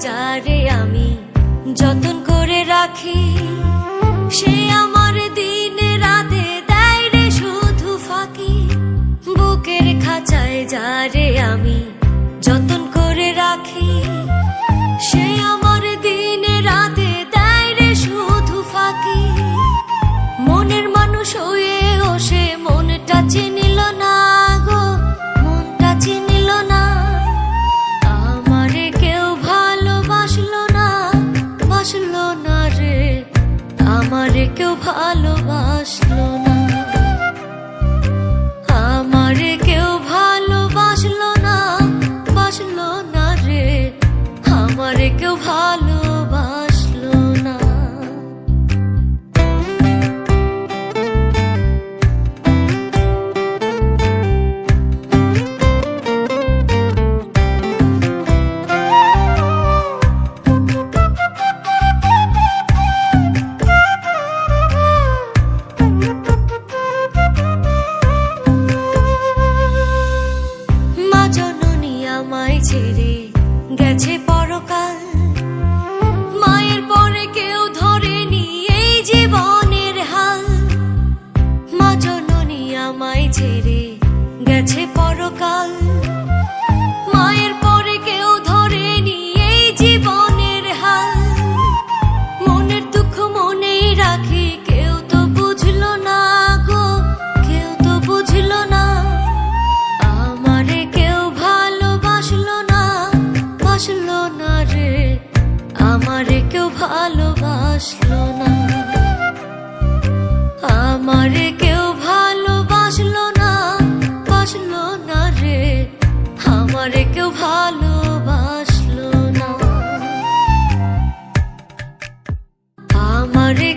যারে আমি যতন করে রাখি, সে আমার দিনে রাতে দেয় রে শুধু ফাঁকি। বুকের খাঁচায় যারে আমি যতন করে রাখি, সে আমার দিনে রাতে দেয় রে শুধু ফাঁকি। মনের মানুষ হয়েও সে মনটা চিনিল না গো, মনটা চিনিল না। আমারে কেউ ভালোবাসলো না, বাসলো না রে, আমারে কেউ ভালোবাসলো না। আমারে কেউ ভালোবাসলো না, বাসলো না রে, আমারে কেউ ভালোবাসলো না। মা জননী আমায় ছেড়ে গেছে পরকাল, মায়ের পরে কেউ ধরেনি এই জীবনের হাল। মা জননী আমায় ছেড়ে গেছে পরকাল, মায়ের পরে কেউ ধরেনি এই জীবনের হাল। মনের দুঃখ মনেই রাখি, কেউ তো বুঝলো না গো, কেউ তো বুঝলো না। আমারে কেউ ভালোবাসলো না, বাসলো না রে, আমারে কেউ ভালোবাসলো না। আমারে কেউ ভালোবাসলো না, বাসলো না রে, আমারে কেউ ভালোবাসলো না। আমারে